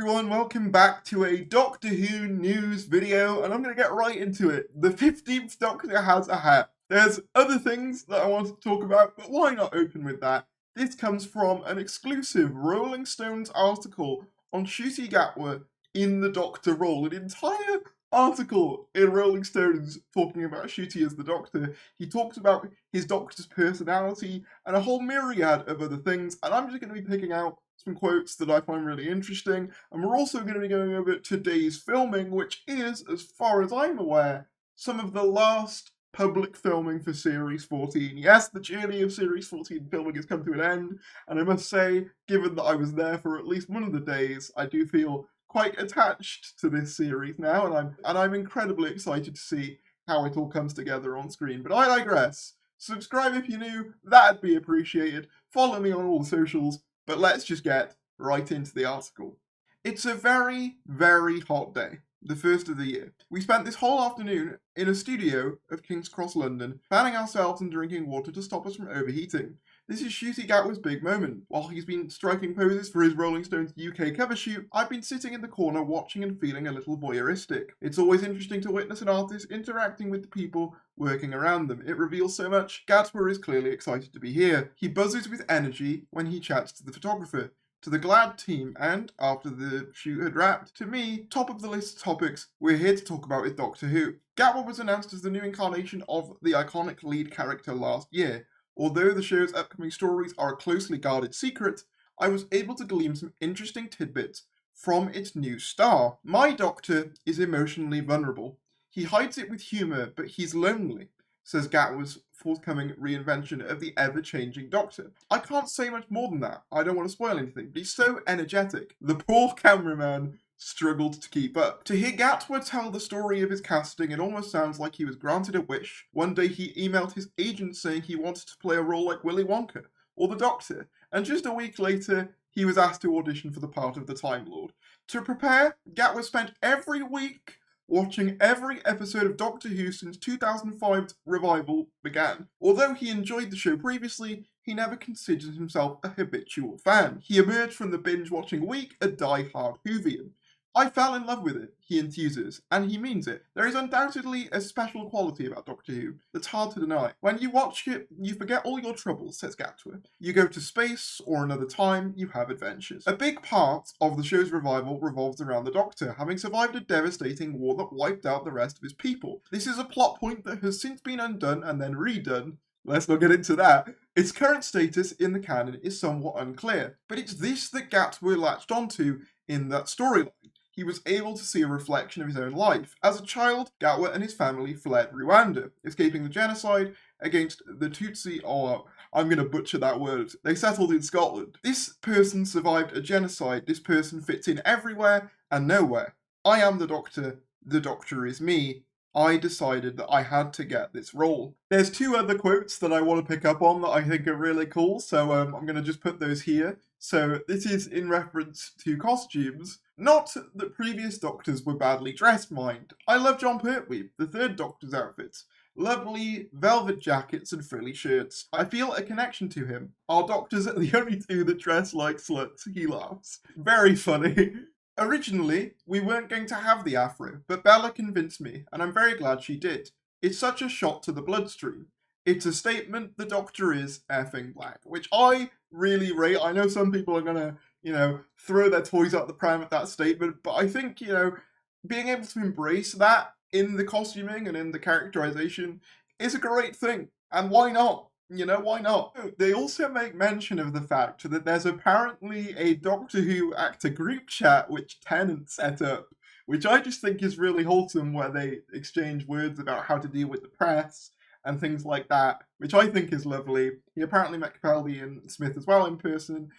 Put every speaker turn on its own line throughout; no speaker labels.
everyone, welcome back to a Doctor Who news video, and I'm going to get right into it. The 15th Doctor has a hat. There's other things that I want to talk about, but why not open with that? This comes from an exclusive Rolling Stones article on Ncuti Gatwa in the Doctor role. An entire article in Rolling Stones talking about Ncuti as the Doctor. He talks about his Doctor's personality and a whole myriad of other things, and I'm just going to be picking out some quotes that I find really interesting, and we're also going to be going over today's filming, which is, as far as I'm aware, some of the last public filming for Series 14. Yes, the journey of Series 14 filming has come to an end, and I must say, given that I was there for at least one of the days, I do feel quite attached to this series now, and I'm incredibly excited to see how it all comes together on screen. But I digress. Subscribe if you're new, that'd be appreciated. Follow me on all the socials. But let's just get right into the article. It's a very, very hot day, the first of the year. We spent this whole afternoon in a studio of King's Cross, London, fanning ourselves and drinking water to stop us from overheating. This is Ncuti Gatwa's big moment. While he's been striking poses for his Rolling Stones UK cover shoot, I've been sitting in the corner watching and feeling a little voyeuristic. It's always interesting to witness an artist interacting with the people working around them. It reveals so much. Gatwa is clearly excited to be here. He buzzes with energy when he chats to the photographer, to the GLAD team, and, after the shoot had wrapped, to me, top of the list topics we're here to talk about is Doctor Who. Gatwa was announced as the new incarnation of the iconic lead character last year. Although the show's upcoming stories are a closely guarded secret, I was able to glean some interesting tidbits from its new star. My Doctor is emotionally vulnerable. He hides it with humour, but he's lonely, says Gatwa's forthcoming reinvention of the ever-changing Doctor. I can't say much more than that. I don't want to spoil anything, but he's so energetic. The poor cameraman struggled to keep up. To hear Gatwa tell the story of his casting, it almost sounds like he was granted a wish. One day he emailed his agent saying he wanted to play a role like Willy Wonka or the Doctor, and just a week later he was asked to audition for the part of the Time Lord. To prepare, Gatwa spent every week watching every episode of Doctor Who since 2005's revival began. Although he enjoyed the show previously, he never considered himself a habitual fan. He emerged from the binge-watching week a die-hard Whovian. I fell in love with it, he enthuses, and he means it. There is undoubtedly a special quality about Doctor Who that's hard to deny. When you watch it, you forget all your troubles, says Gatwa. You go to space, or another time, you have adventures. A big part of the show's revival revolves around the Doctor, having survived a devastating war that wiped out the rest of his people. This is a plot point that has since been undone and then redone. Let's not get into that. Its current status in the canon is somewhat unclear, but it's this that Gatwa latched onto in that storyline. He was able to see a reflection of his own life. As a child, Gatwa and his family fled Rwanda, escaping the genocide against the Tutsi, I'm going to butcher that word. They settled in Scotland. This person survived a genocide. This person fits in everywhere and nowhere. I am the Doctor is me. I decided that I had to get this role. There's two other quotes that I want to pick up on that I think are really cool, so I'm going to just put those here. So this is in reference to costumes. Not that previous Doctors were badly dressed, mind. I love John Pertwee, the third Doctor's outfits. Lovely velvet jackets and frilly shirts. I feel a connection to him. Our Doctors are the only two that dress like sluts, he laughs. Very funny. Originally, we weren't going to have the afro, but Bella convinced me, and I'm very glad she did. It's such a shot to the bloodstream. It's a statement the Doctor is effing black, which I really rate. I know some people are gonna, throw their toys out the pram at that statement, but I think, being able to embrace that in the costuming and in the characterization is a great thing. And why not? Why not? They also make mention of the fact that there's apparently a Doctor Who actor group chat which Tennant set up, which I just think is really wholesome, where they exchange words about how to deal with the press and things like that, which I think is lovely. He apparently met Capaldi and Smith as well in person.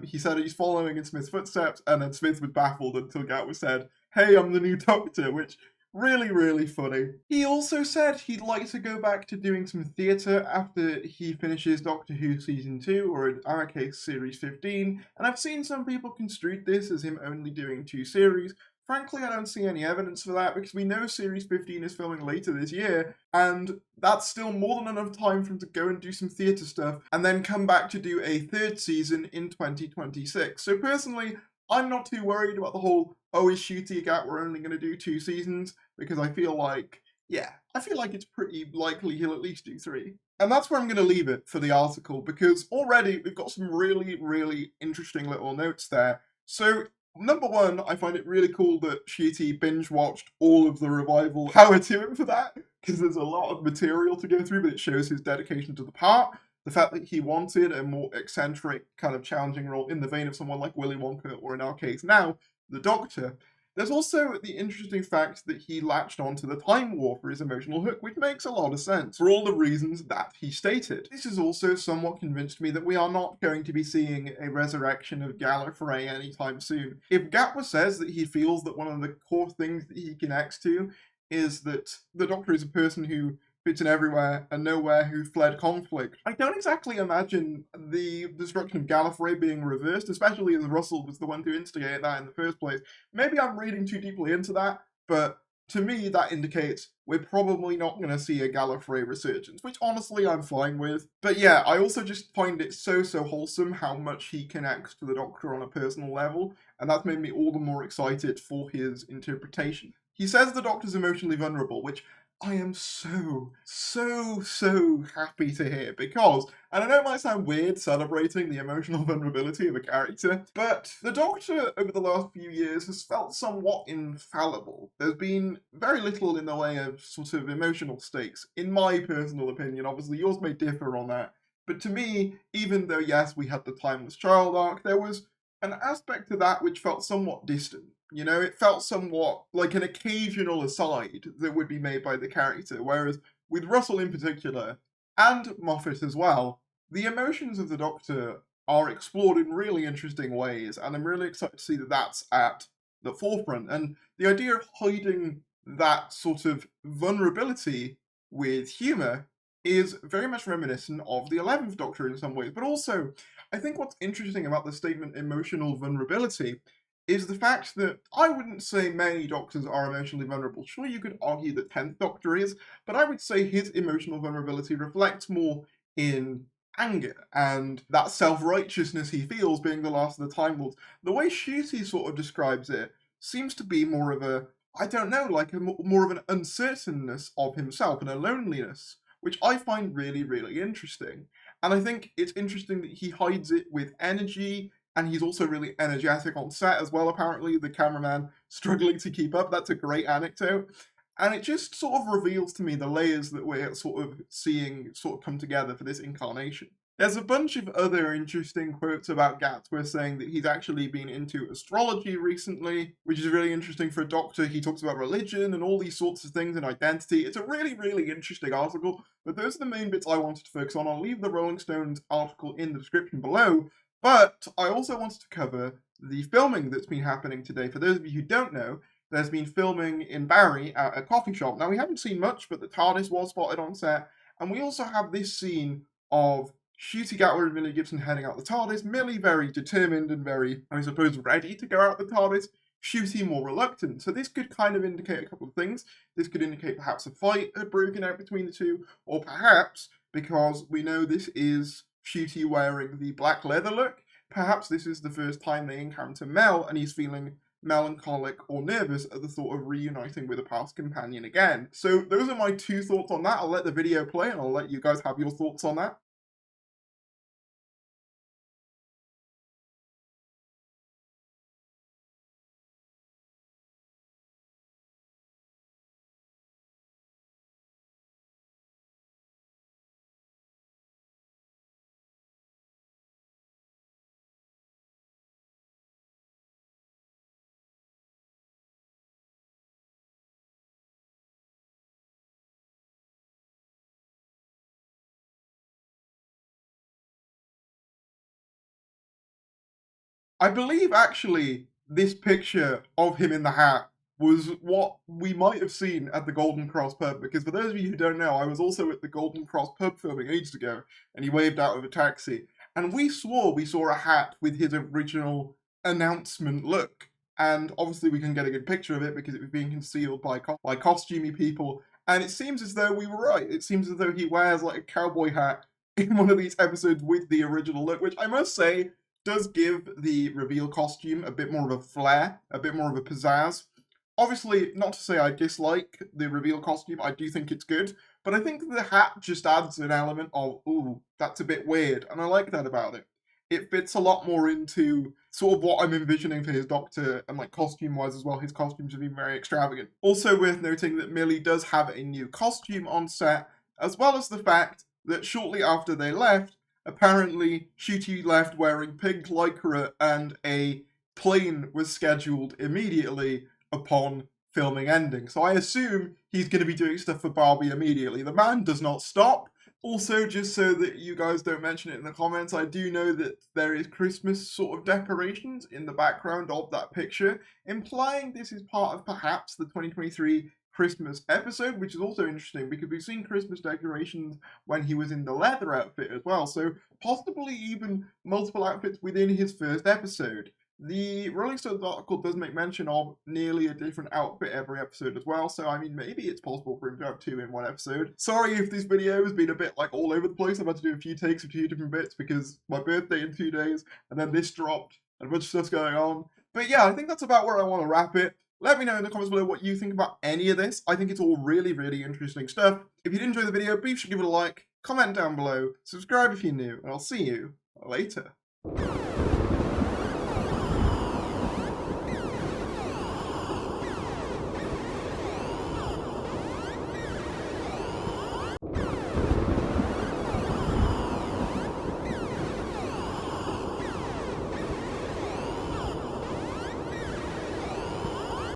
He said he's following in Smith's footsteps, and then Smith was baffled until Gatwa said, "Hey, I'm the new Doctor," which really, really funny. He also said he'd like to go back to doing some theatre after he finishes Doctor Who Season 2, or in our case, Series 15, and I've seen some people construe this as him only doing 2 series. Frankly, I don't see any evidence for that, because we know Series 15 is filming later this year, and that's still more than enough time for him to go and do some theatre stuff, and then come back to do a 3rd season in 2026. So personally, I'm not too worried about the whole, oh, is Ncuti a Gat, we're only going to do 2 seasons, because I feel like, yeah, I feel like it's pretty likely he'll at least do 3. And that's where I'm going to leave it for the article, because already we've got some really, really interesting little notes there. So, number one, I find it really cool that Ncuti binge-watched all of the revival. Power to him for that, because there's a lot of material to go through, but it shows his dedication to the part. The fact that he wanted a more eccentric, kind of challenging role in the vein of someone like Willy Wonka, or in our case now, the Doctor. There's also the interesting fact that he latched onto the Time War for his emotional hook, which makes a lot of sense, for all the reasons that he stated. This has also somewhat convinced me that we are not going to be seeing a resurrection of Gallifrey anytime soon. If Gatwa says that he feels that one of the core things that he connects to is that the Doctor is a person who fits in everywhere and nowhere, who fled conflict, I don't exactly imagine the destruction of Gallifrey being reversed, especially as Russell was the one to instigate that in the first place. Maybe I'm reading too deeply into that, but to me that indicates we're probably not going to see a Gallifrey resurgence, which honestly I'm fine with. But yeah, I also just find it so wholesome how much he connects to the Doctor on a personal level, and that's made me all the more excited for his interpretation. He says the Doctor's emotionally vulnerable, which I am so happy to hear, because, and I know it might sound weird celebrating the emotional vulnerability of a character, but the Doctor over the last few years has felt somewhat infallible. There's been very little in the way of sort of emotional stakes, in my personal opinion. Obviously yours may differ on that, but to me, even though yes, we had the Timeless Child arc, there was an aspect to that which felt somewhat distant. You know, it felt somewhat like an occasional aside that would be made by the character, whereas with Russell in particular, and Moffat as well, the emotions of the Doctor are explored in really interesting ways, and I'm really excited to see that that's at the forefront. And the idea of hiding that sort of vulnerability with humour is very much reminiscent of the 11th Doctor in some ways, but also, I think what's interesting about the statement emotional vulnerability is the fact that I wouldn't say many Doctors are emotionally vulnerable. Sure, you could argue that 10th Doctor is, but I would say his emotional vulnerability reflects more in anger and that self-righteousness he feels being the last of the Time Lords. The way Ncuti sort of describes it seems to be more of a, I don't know, like more of an uncertainness of himself and a loneliness, which I find really, really interesting. And I think it's interesting that he hides it with energy, and he's also really energetic on set as well, apparently. The cameraman struggling to keep up. That's a great anecdote. And it just sort of reveals to me the layers that we're sort of seeing sort of come together for this incarnation. There's a bunch of other interesting quotes about Gatwa saying that he's actually been into astrology recently, which is really interesting for a Doctor. He talks about religion and all these sorts of things and identity. It's a really, really interesting article, but those are the main bits I wanted to focus on. I'll leave the Rolling Stones article in the description below, but I also wanted to cover the filming that's been happening today. For those of you who don't know, there's been filming in Barry at a coffee shop. Now, we haven't seen much, but the TARDIS was spotted on set, and we also have this scene of Ncuti Gatwa and Millie Gibson heading out the TARDIS. Millie very determined and very, I suppose, ready to go out the TARDIS. Ncuti more reluctant. So this could kind of indicate a couple of things. This could indicate perhaps a fight had broken out between the two, or perhaps, because we know this is Ncuti wearing the black leather look, perhaps this is the first time they encounter Mel and he's feeling melancholic or nervous at the thought of reuniting with a past companion again. So those are my 2 thoughts on that. I'll let the video play and I'll let you guys have your thoughts on that. I believe actually this picture of him in the hat was what we might have seen at the Golden Cross pub, because for those of you who don't know, I was also at the Golden Cross pub filming ages ago, and he waved out of a taxi, and we swore we saw a hat with his original announcement look, and obviously we can get a good picture of it because it was being concealed by costumey people, and it seems as though we were right. It seems as though he wears like a cowboy hat in one of these episodes with the original look, which I must say does give the reveal costume a bit more of a flair, a bit more of a pizzazz. Obviously, not to say I dislike the reveal costume, I do think it's good, but I think the hat just adds an element of, ooh, that's a bit weird, and I like that about it. It fits a lot more into sort of what I'm envisioning for his Doctor, and like costume-wise as well, his costumes have been very extravagant. Also worth noting that Millie does have a new costume on set, as well as the fact that shortly after they left, apparently Ncuti left wearing pink lycra and a plane was scheduled immediately upon filming ending. So I assume he's going to be doing stuff for Barbie immediately. The man does not stop. Also, just so that you guys don't mention it in the comments, I do know that there is Christmas sort of decorations in the background of that picture, implying this is part of perhaps the 2023 Christmas episode, which is also interesting because we've seen Christmas decorations when he was in the leather outfit as well, so possibly even multiple outfits within his first episode. The Rolling Stones article does make mention of nearly a different outfit every episode as well, so I mean, maybe it's possible for him to have 2 in 1 episode. Sorry if this video has been a bit like all over the place. I've had to do a few takes of 2 different bits because my birthday in 2 days, and then this dropped, and a bunch of stuff's going on. But yeah, I think that's about where I want to wrap it. Let me know in the comments below what you think about any of this. I think it's all really, really interesting stuff. If you did enjoy the video, be sure to give it a like, comment down below, subscribe if you're new, and I'll see you later.